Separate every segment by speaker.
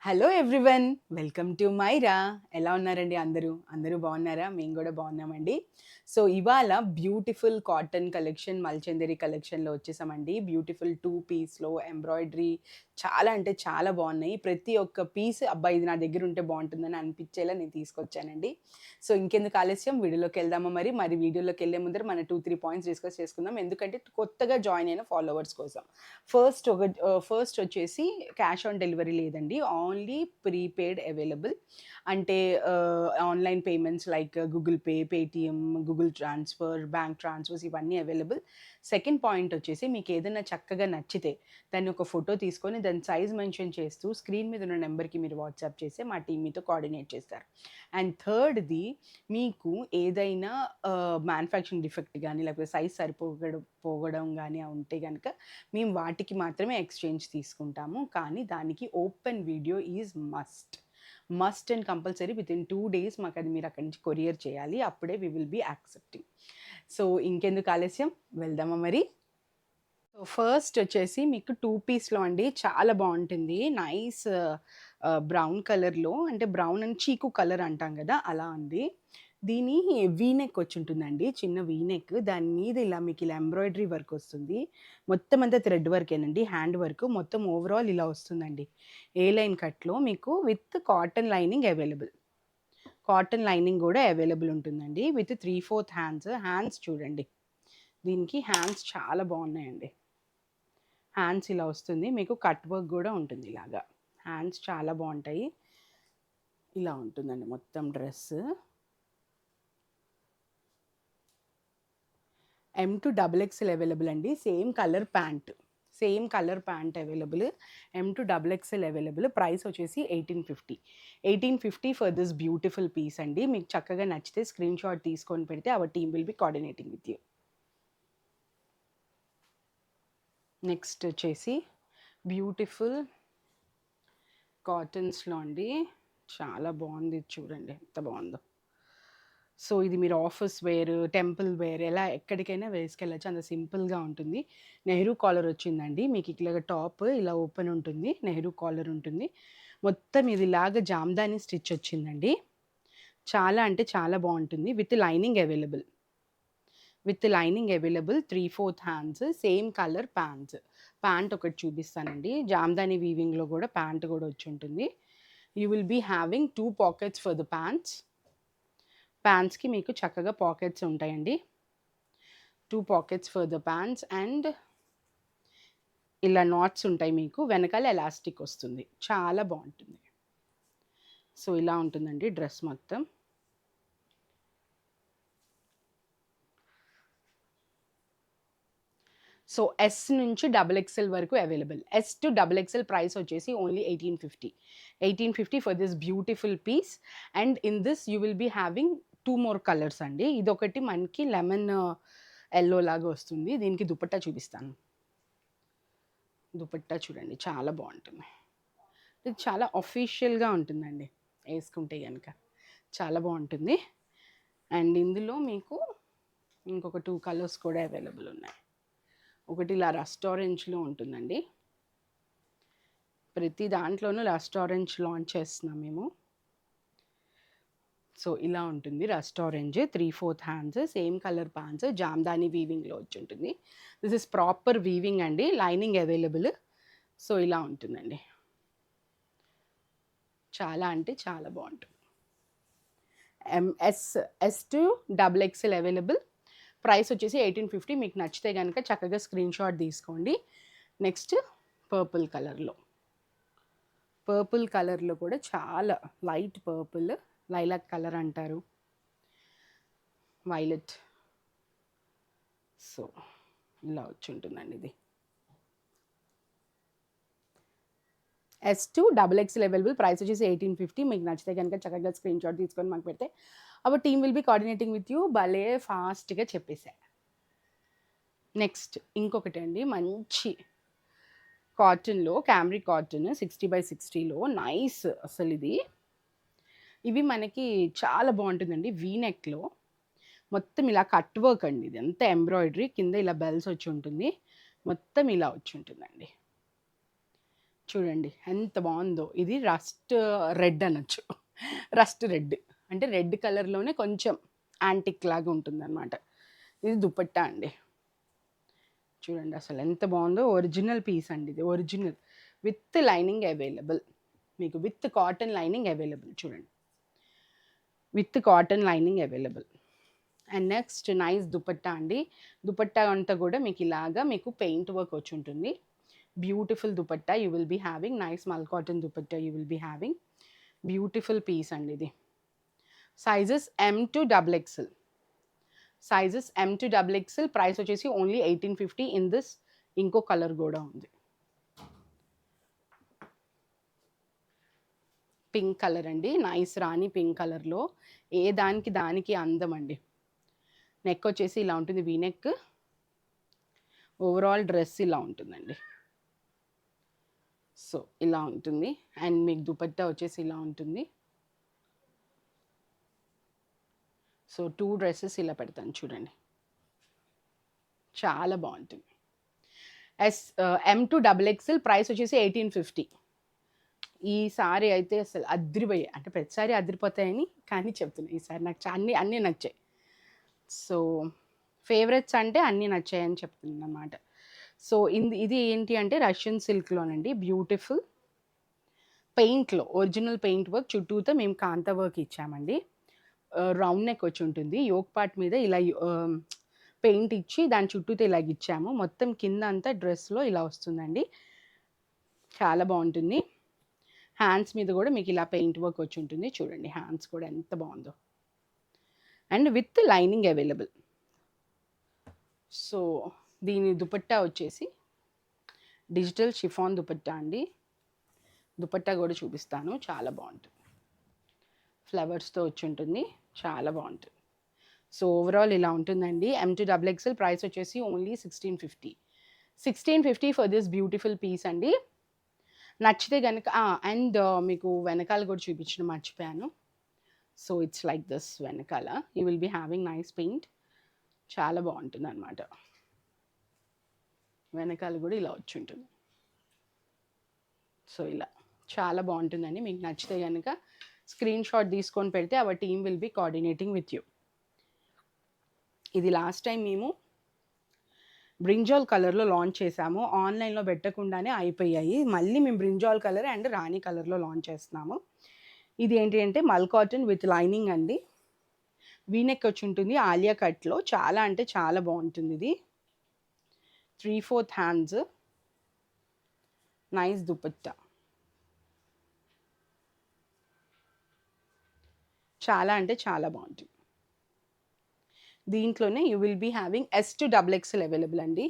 Speaker 1: Hello everyone, welcome to Myra. ఎలా ఉన్నారండి అందరూ బాగున్నారా? మేము కూడా బాగున్నామండి. సో ఇవాళ బ్యూటిఫుల్ కాటన్ కలెక్షన్, మల్చందరి కలెక్షన్లో వచ్చేసామండి. బ్యూటిఫుల్ 2 పీస్లో ఎంబ్రాయిడరీ చాలా అంటే చాలా బాగున్నాయి. ప్రతి ఒక్క పీస్ అబ్బాయి ఇది నా దగ్గర ఉంటే బాగుంటుందని అనిపించేలా నేను తీసుకొచ్చానండి. సో ఇంకెందుకు ఆలస్యం, వీడియోలోకి వెళ్దామా? మరి వీడియోలోకి వెళ్ళే ముందర మన 2-3 పాయింట్స్ డిస్కస్ చేసుకుందాం. ఎందుకంటే కొత్తగా జాయిన్ అయిన ఫాలోవర్స్ కోసం. ఫస్ట్ వచ్చేసి క్యాష్ ఆన్ డెలివరీ లేదండి, ఓన్లీ ప్రీపెయిడ్ అవైలబుల్. అంటే online payments like Google pay, Paytm, Google transfer, bank transfers ఇవన్నీ అవైలబుల్. సెకండ్ పాయింట్ వచ్చేసి మీకు ఏదైనా చక్కగా నచ్చితే దాన్ని ఒక ఫోటో తీసుకొని దాని సైజ్ మెన్షన్ చేస్తూ స్క్రీన్ మీద ఉన్న నెంబర్కి మీరు వాట్సాప్ చేస్తే మా టీం మీతో కోఆర్డినేట్ చేస్తారు. అండ్ థర్డ్ది, మీకు ఏదైనా మ్యానుఫ్యాక్చరింగ్ డిఫెక్ట్ కానీ లేకపోతే సైజ్ పోగడం కానీ ఉంటే కనుక మేము వాటికి మాత్రమే ఎక్స్చేంజ్ తీసుకుంటాము. కానీ దానికి open video is must and compulsory. Within 2 days మాకు అది మీరు అక్కడి నుంచి కొరియర్ చేయాలి, అప్పుడే we will be accepting. So ఇంకెందుకు ఆలస్యం, వెళ్దామా మరి? సో ఫస్ట్ వచ్చేసి మీకు 2 పీస్లో అండి, చాలా బాగుంటుంది. నైస్ బ్రౌన్ కలర్లో, అంటే బ్రౌన్ అండ్ చీకు కలర్ అంటాం కదా, అలా ఉంది. దీని వీనెక్ వచ్చి ఉంటుందండి, చిన్న వీనెక్. దాని మీద మీకు ఇలా ఎంబ్రాయిడరీ వర్క్ వస్తుంది. మొత్తం అంతా థ్రెడ్ వర్కేనండి, హ్యాండ్ వర్క్ మొత్తం. ఓవరాల్ ఇలా వస్తుందండి, ఏ లైన్ కట్లో మీకు with cotton lining available. Cotton lining కూడా అవైలబుల్ ఉంటుందండి విత్ 3/4 హ్యాండ్స్ చూడండి. దీనికి హ్యాండ్స్ చాలా బాగున్నాయండి. హ్యాండ్స్ ఇలా వస్తుంది మీకు, కట్ వర్క్ కూడా ఉంటుంది ఇలాగా. హ్యాండ్స్ చాలా బాగుంటాయి. ఇలా ఉంటుందండి మొత్తం dress. M to XXL available అండి. Same colour pant available. M to XXL available. Price వచ్చేసి 1850 ఫర్ దిస్ బ్యూటిఫుల్ పీస్ అండి. మీకు చక్కగా నచ్చితే స్క్రీన్ షాట్ తీసుకొని పెడితే our team will be coordinating with you. Next వచ్చేసి బ్యూటిఫుల్ కాటన్స్లో అండి, చాలా బాగుంది. చూడండి ఎంత బాగుందో. సో ఇది మీరు ఆఫీస్ వేర్, టెంపుల్ వేర్, ఎలా ఎక్కడికైనా వేసుకెళ్ళచ్చు, అంత సింపుల్గా ఉంటుంది. నెహ్రూ కాలర్ వచ్చిందండి మీకు. ఇలాగ టాప్ ఇలా ఓపెన్ ఉంటుంది, నెహ్రూ కాలర్ ఉంటుంది. మొత్తం ఇది లాగా జామ్దాని స్టిచ్ వచ్చిందండి. చాలా అంటే చాలా బాగుంటుంది. With lining available. 3/4 hands, same colour pants. Pant ఒకటి చూపిస్తానండి. జామ్దాని వీవింగ్లో కూడా ప్యాంట్ కూడా వచ్చి ఉంటుంది. You will be having 2 pockets for the ప్యాంట్స్కి మీకు చక్కగా పాకెట్స్ ఉంటాయండి. 2 pockets for the pants. And ఇలా నాట్స్ ఉంటాయి మీకు, వెనకాల ఎలాస్టిక్ వస్తుంది, చాలా బాగుంటుంది. సో ఇలా ఉంటుందండి డ్రెస్ మొత్తం. సో ఎస్ నుంచి XXL వరకు available. S to XXL price వచ్చేసి only 1850 for this beautiful piece. And in this you will be having 2 more colours అండి. ఇదొకటి మనకి లెమన్ ఎల్లో లాగా వస్తుంది. దీనికి దుపట్టా చూపిస్తాను. దుపట్టా చూడండి, చాలా బాగుంటుంది. ఇది చాలా అఫీషియల్గా ఉంటుందండి, వేసుకుంటే కనుక చాలా బాగుంటుంది. అండ్ ఇందులో మీకు ఇంకొక 2 కలర్స్ కూడా అవైలబుల్ ఉన్నాయి. ఒకటి ఇలా రస్ట్ ఆరెంజ్లో ఉంటుందండి. ప్రతి దాంట్లోనూ రస్ట్ ఆరెంజ్ లాంచ్ చేస్తున్నాం మేము. సో ఇలా ఉంటుంది rust orange. 3/4 hands, same colour pants, Jamdani వీవింగ్లో వచ్చి ఉంటుంది. దిస్ ఇస్ ప్రాపర్ వీవింగ్ అండి, లైనింగ్ అవైలబుల్. సో ఇలా ఉంటుందండి, చాలా అంటే చాలా బాగుంటుంది. S to XXL available. Price వచ్చేసి 1850. మీకు నచ్చితే కనుక చక్కగా స్క్రీన్ షాట్ తీసుకోండి. నెక్స్ట్ పర్పుల్ కలర్లో కూడా చాలా లైట్ పర్పుల్, లైలాక్ కలర్ అంటారు, వైలెట్. సో ఇలా వచ్చి ఉంటుందండి ఇది. S to XXL available. Price వచ్చేసి 1850. మీకు నచ్చితే కనుక చక్కగా స్క్రీన్ షాట్ తీసుకొని మాకు పెడితే our team will be coordinating with you. భలే ఫాస్ట్గా చెప్పేసా. నెక్స్ట్ ఇంకొకటి అండి, మంచి కాటన్లో, క్యామ్రిక్ కాటన్ 60/60లో నైస్. అసలు ఇవి మనకి చాలా బాగుంటుందండి. వీనెక్లో మొత్తం ఇలా కట్ వర్క్ అండి, ఇది అంతా ఎంబ్రాయిడరీ, కింద ఇలా బెల్స్ వచ్చి ఉంటుంది, మొత్తం ఇలా వచ్చి ఉంటుందండి. చూడండి ఎంత బాగుందో. ఇది రస్ట్ రెడ్ అనొచ్చు. రస్ట్ రెడ్ అంటే రెడ్ కలర్లోనే కొంచెం యాంటిక్ లాగా ఉంటుందన్నమాట. ఇది దుపట్టా అండి. చూడండి అసలు ఎంత బాగుందో. ఒరిజినల్ పీస్ అండి ఇది, ఒరిజినల్ విత్ లైనింగ్ అవైలబుల్ మీకు. విత్ కాటన్ లైనింగ్ అవైలబుల్ చూడండి, with cotton lining available. And next nice dupatta అండి. దుపట్టా అంతా కూడా మీకు ఇలాగా మీకు పెయింట్ వర్క్ వచ్చి ఉంటుంది. Beautiful dupatta you will be having. Nice mul cotton dupatta you will be having. Beautiful piece అండి ఇది. Sizes M to XXL. Sizes M to XXL. Price వచ్చేసి ఓన్లీ 1850 ఇన్ దిస్. ఇంకో కలర్ కూడా ఉంది, పింక్ కలర్ అండి. Nice రాణి పింక్ కలర్లో. ఏ దానికి దానికి అందం అండి. నెక్ వచ్చేసి ఇలా ఉంటుంది, వీ నెక్. ఓవరాల్ డ్రెస్ ఇలా ఉంటుందండి. సో ఇలా ఉంటుంది. అండ్ మీకు దుపట్టా వచ్చేసి ఇలా ఉంటుంది. సో 2 డ్రెస్సెస్ ఇలా పెడతాను చూడండి, చాలా బాగుంటుంది. M to XXL. ప్రైస్ వచ్చేసి 1850. ఈసారి అయితే అసలు అదిరిపోయాయి. అంటే ప్రతిసారి అదిరిపోతాయని కానీ చెప్తున్నాను, ఈసారి నాకు అన్నీ నచ్చాయి. సో ఫేవరెట్స్ అంటే అన్నీ నచ్చాయని చెప్తున్నాను అన్నమాట. సో ఇది ఏంటి అంటే రష్యన్ సిల్క్లోనండి. బ్యూటిఫుల్ పెయింట్లో, ఒరిజినల్ పెయింట్ వర్క్. చుట్టూతో మేము కాంతా వర్క్ ఇచ్చామండి. రౌండ్ నెక్ వచ్చి ఉంటుంది. యోక్ పార్ట్ మీద ఇలా పెయింట్ ఇచ్చి దాని చుట్టూతో ఇలాగ ఇచ్చాము. మొత్తం కింద అంతా డ్రెస్లో ఇలా వస్తుందండి, చాలా బాగుంటుంది. హ్యాండ్స్ మీద కూడా మీకు ఇలా పెయింట్ వర్క్ వచ్చి ఉంటుంది. చూడండి హ్యాండ్స్ కూడా ఎంత బాగుందో. And with lining available. So దీని దుపట్టా వచ్చేసి డిజిటల్ షిఫాన్ దుపట్టా అండి. దుపట్టా కూడా చూపిస్తాను, చాలా బాగుంటుంది. ఫ్లవర్స్తో వచ్చి ఉంటుంది, చాలా బాగుంటుంది. సో ఓవరాల్ ఇలా ఉంటుందండి. M to XXL. ప్రైస్ వచ్చేసి only 1650. 1650 for this beautiful piece అండి. నచ్చితే కనుక అండ్ మీకు వెనకాల కూడా చూపించడం మర్చిపోయాను. So it's like this. వెనకాల you will be having nice paint, చాలా బాగుంటుంది అనమాట. వెనకాల కూడా ఇలా వచ్చి ఉంటుంది. సో ఇలా చాలా బాగుంటుందండి. మీకు నచ్చితే కనుక స్క్రీన్ షాట్ తీసుకొని పెడితే our team will be coordinating with you. ఇది లాస్ట్ టైం మేము బ్రింజాల్ కలర్లో లాంచ్ చేసాము. ఆన్లైన్లో పెట్టకుండానే అయిపోయాయి. మళ్ళీ మేము బ్రింజాల్ కలర్ అండ్ రాణి కలర్లో లాంచ్ చేస్తున్నాము. ఇది ఏంటి అంటే మల్ కాటన్ విత్ లైనింగ్ అండి. వీనెక్ వచ్చి ఉంటుంది ఆలియా కట్లో. చాలా అంటే చాలా బాగుంటుంది ఇది. 3/4 హ్యాండ్స్. నైస్ దుపట్టా, చాలా అంటే చాలా బాగుంటుంది. దీంట్లోనే you will be having S to XXL available అండి.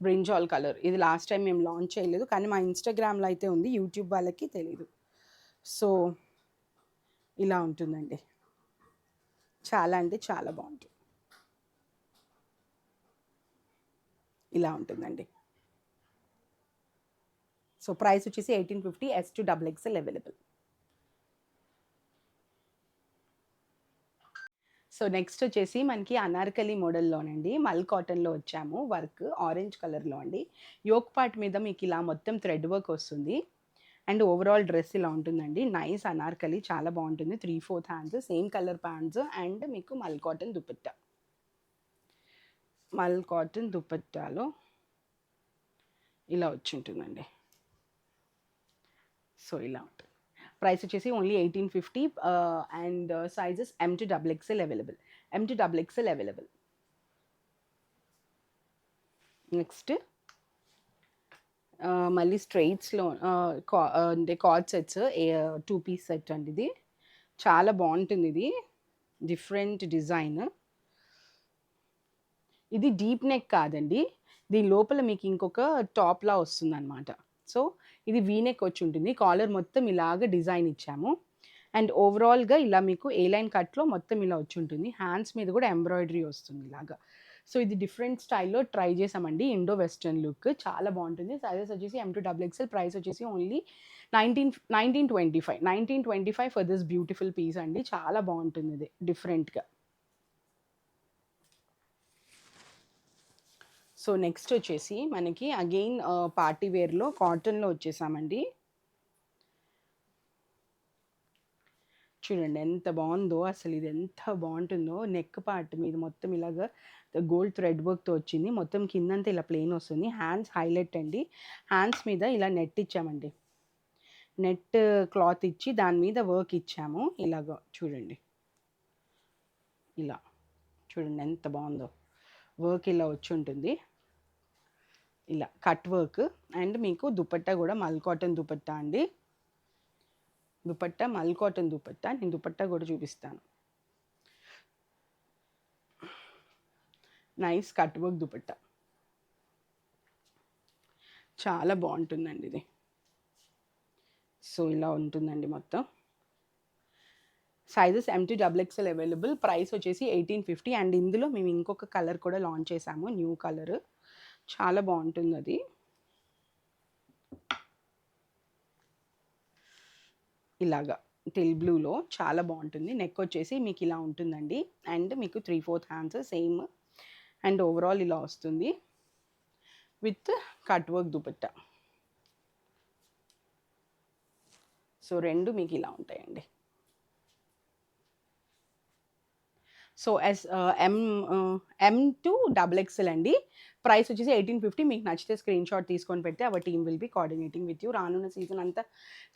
Speaker 1: Brinjal colour. ఇది లాస్ట్ టైం మేము లాంచ్ చేయలేదు, కానీ మా ఇన్స్టాగ్రామ్లో అయితే ఉంది, యూట్యూబ్ వాళ్ళకి తెలీదు. సో ఇలా ఉంటుందండి, చాలా అంటే చాలా బాగుంటుంది. ఇలా ఉంటుందండి. సో ప్రైస్ వచ్చేసి 1850. S to XXL available. So next వచ్చేసి మనకి అనార్కలి మోడల్లోనండి. మల్ కాటన్లో వచ్చాము. వర్క్ ఆరెంజ్ కలర్లో అండి. యోక్ పార్ట్ మీద మీకు ఇలా మొత్తం థ్రెడ్ వర్క్ వస్తుంది. అండ్ ఓవరాల్ డ్రెస్ ఇలా ఉంటుందండి. నైస్ అనార్కలి, చాలా బాగుంటుంది. 3/4 hands, same colour pants and మీకు మల్ కాటన్ దుపట్టా. మల్ కాటన్ దుపట్టాలో ఇలా వచ్చి ఉంటుందండి. సో ఇలా ఉంటుంది. ప్రైస్ వచ్చేసి only 1850 and sizes M to XXL available. M to XXL available. Next మళ్ళీ స్ట్రైట్స్లో అంటే కార్డ్ సెట్స్ 2 పీస్ సెట్ అండి. ఇది చాలా బాగుంటుంది. ఇది డిఫరెంట్ డిజైన్. ఇది డీప్ నెక్ కాదండి, దీని లోపల మీకు ఇంకొక టాప్లా వస్తుంది అనమాట. సో ఇది వీనెక్ వచ్చి ఉంటుంది. కాలర్ మొత్తం ఇలాగ డిజైన్ ఇచ్చాము. అండ్ ఓవరాల్గా ఇలా మీకు ఏ లైన్ కట్లో మొత్తం ఇలా వచ్చి ఉంటుంది. హ్యాండ్స్ మీద కూడా ఎంబ్రాయిడరీ వస్తుంది ఇలాగా. సో ఇది డిఫరెంట్ స్టైల్లో ట్రై చేసామండి. ఇండో వెస్టర్న్ లుక్, చాలా బాగుంటుంది. సైజెస్ వచ్చేసి M to XXL. ప్రైస్ వచ్చేసి only 1925 for this beautiful piece అండి. చాలా బాగుంటుంది ఇది డిఫరెంట్గా. సో నెక్స్ట్ వచ్చేసి మనకి అగైన్ పార్టీ వేర్లో కాటన్లో వచ్చేసామండి. చూడండి ఎంత బాగుందో, అసలు ఇది ఎంత బాగుంటుందో. నెక్ పార్ట్ మీద మొత్తం ఇలాగా గోల్డ్ థ్రెడ్ వర్క్తో వచ్చింది. మొత్తం కిందంతా ఇలా ప్లెయిన్ వస్తుంది. హ్యాండ్స్ హైలైట్ అండి. హ్యాండ్స్ మీద ఇలా నెట్ ఇచ్చామండి. నెట్ క్లాత్ ఇచ్చి దాని మీద వర్క్ ఇచ్చాము. ఇలాగ చూడండి, ఇలా చూడండి ఎంత బాగుందో. వర్క్ ఇలా వచ్చి ఉంటుంది, ఇలా కట్ వర్క్. అండ్ మీకు దుపట్టా కూడా మల్ కాటన్ దుపట్టా అండి. దుపట్టా మల్ కాటన్ దుపట్టా. నేను దుపట్టా కూడా చూపిస్తాను. నైస్ కట్ వర్క్ దుపట్టా, చాలా బాగుంటుందండి ఇది. సో ఇలా ఉంటుందండి మొత్తం. Sizes M2XXL available. ప్రైస్ వచ్చేసి 1850. అండ్ ఇందులో మేము ఇంకొక కలర్ కూడా లాంచ్ చేసాము, న్యూ కలర్. చాలా బాగుంటుంది అది. ఇలాగా టిల్ బ్లూలో చాలా బాగుంటుంది. నెక్ వచ్చేసి మీకు ఇలా ఉంటుందండి. అండ్ మీకు 3/4 హ్యాండ్స్ సేమ్. అండ్ ఓవరాల్ ఇలా వస్తుంది with cut work dupatta. So రెండు మీకు ఇలా ఉంటాయండి. సో M2XXL అండి. ప్రైస్ వచ్చేసి 1850. మీకు నచ్చితే స్క్రీన్ షాట్ తీసుకొని పెడితే our team will be coordinating with you. రానున్న సీజన్ అంతా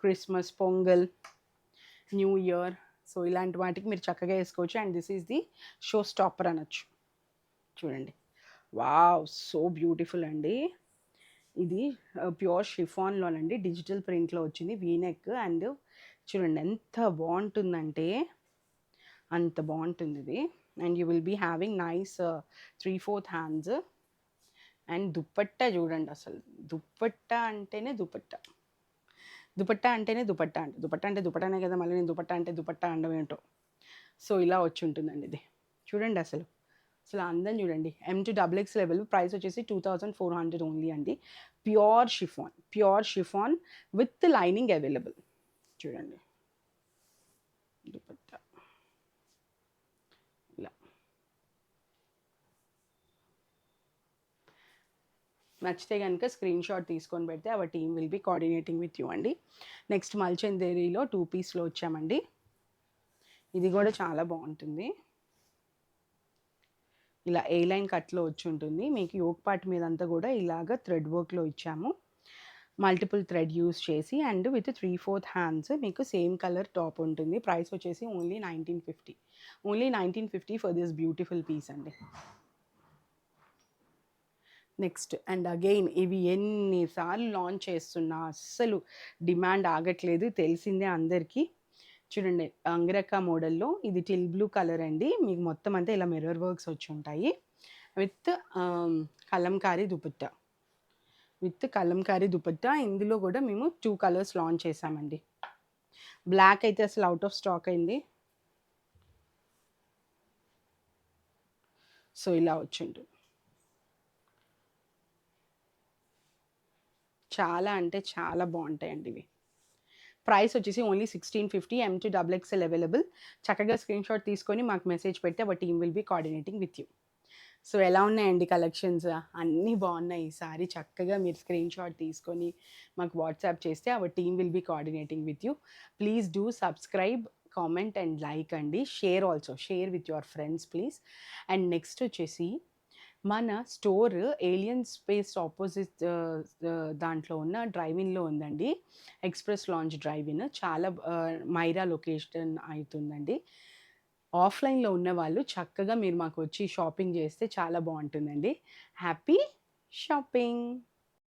Speaker 1: Christmas, pongal, new year, so ఇలాంటి వాటికి మీరు చక్కగా వేసుకోవచ్చు. And this is the show stopper అనొచ్చు. చూడండి, వావ్, సో బ్యూటిఫుల్ అండి. ఇది ప్యూర్ షిఫాన్లోనండి, డిజిటల్ ప్రింట్లో వచ్చింది, వీనెక్. అండ్ చూడండి ఎంత బాగుంటుందంటే అంత బాగుంటుంది ఇది. And you will be having nice 3/4 hands. And dupatta చూడండి, అసలు దుపట్టా అంటేనే దుపట్టా. దుపట్టా అంటేనే దుపట్టా అంటే దుపట్టా అంటే దుపట్టానే కదా, మళ్ళీ నేను దుపట్టా అంటే దుపట్టా అనడం ఏంటో. సో ఇలా వచ్చి ఉంటుందండి ఇది. చూడండి అసలు అసలు అందం చూడండి. M2XXL level. ప్రైస్ వచ్చేసి 2400 ఓన్లీ అండి. Pure chiffon with lining available. చూడండి దుపట్టా ఇలా. నచ్చితే కనుక స్క్రీన్ షాట్ తీసుకొని పెడితే our team will be coordinating with you అండి. నెక్స్ట్ మల్చందేరిలో 2 పీస్లో వచ్చామండి. ఇది కూడా చాలా బాగుంటుంది. ఇలా ఏ లైన్ కట్లో వచ్చి ఉంటుంది. మీకు యోక్ పార్ట్ మీద అంతా కూడా ఇలాగ థ్రెడ్ వర్క్లో ఇచ్చాము, మల్టిపుల్ థ్రెడ్ యూస్ చేసి. And with 3/4 hands. మీకు సేమ్ కలర్ టాప్ ఉంటుంది. ప్రైస్ వచ్చేసి only 1950. Only 1950 for this beautiful piece అండి. నెక్స్ట్ అండ్ అగైన్ ఇవి ఎన్నిసార్లు లాంచ్ చేస్తున్నా అస్సలు డిమాండ్ ఆగట్లేదు, తెలిసిందే అందరికీ. చూడండి, అంగరక్క మోడల్లో ఇది టిల్ బ్లూ కలర్ అండి. మీకు మొత్తం అంతా ఇలా మిర్రర్ వర్క్స్ వచ్చి ఉంటాయి విత్ కలంకారీ దుపట్టా. ఇందులో కూడా మేము 2 కలర్స్ లాంచ్ చేసామండి. బ్లాక్ అయితే అసలు అవుట్ ఆఫ్ స్టాక్ అయింది. సో ఇలా వచ్చి ఉంటుంది. చాలా అంటే చాలా బాగుంటాయండి ఇవి. ప్రైస్ వచ్చేసి ఓన్లీ 1650. M2XXL available. చక్కగా స్క్రీన్ షాట్ తీసుకొని మాకు మెసేజ్ పెట్టి our team will be coordinating with you. So ఎలా ఉన్నాయండి కలెక్షన్స్? అన్నీ బాగున్నాయి. ఈసారి చక్కగా మీరు స్క్రీన్ షాట్ తీసుకొని మాకు వాట్సాప్ చేస్తే our team will be coordinating with you. Please do subscribe, comment and like అండి. Share with your friends please. And next వచ్చేసి మన స్టోర్ ఏలియన్ స్పేస్ ఆపోజిట్ దాంట్లో ఉన్న డ్రైవిన్లో ఉందండి. Express launch drive in. చాలా మైరా లొకేషన్ అవుతుందండి. ఆఫ్లైన్లో ఉన్న వాళ్ళు చక్కగా మీరు మాకు వచ్చి షాపింగ్ చేస్తే చాలా బాగుంటుందండి. Happy shopping.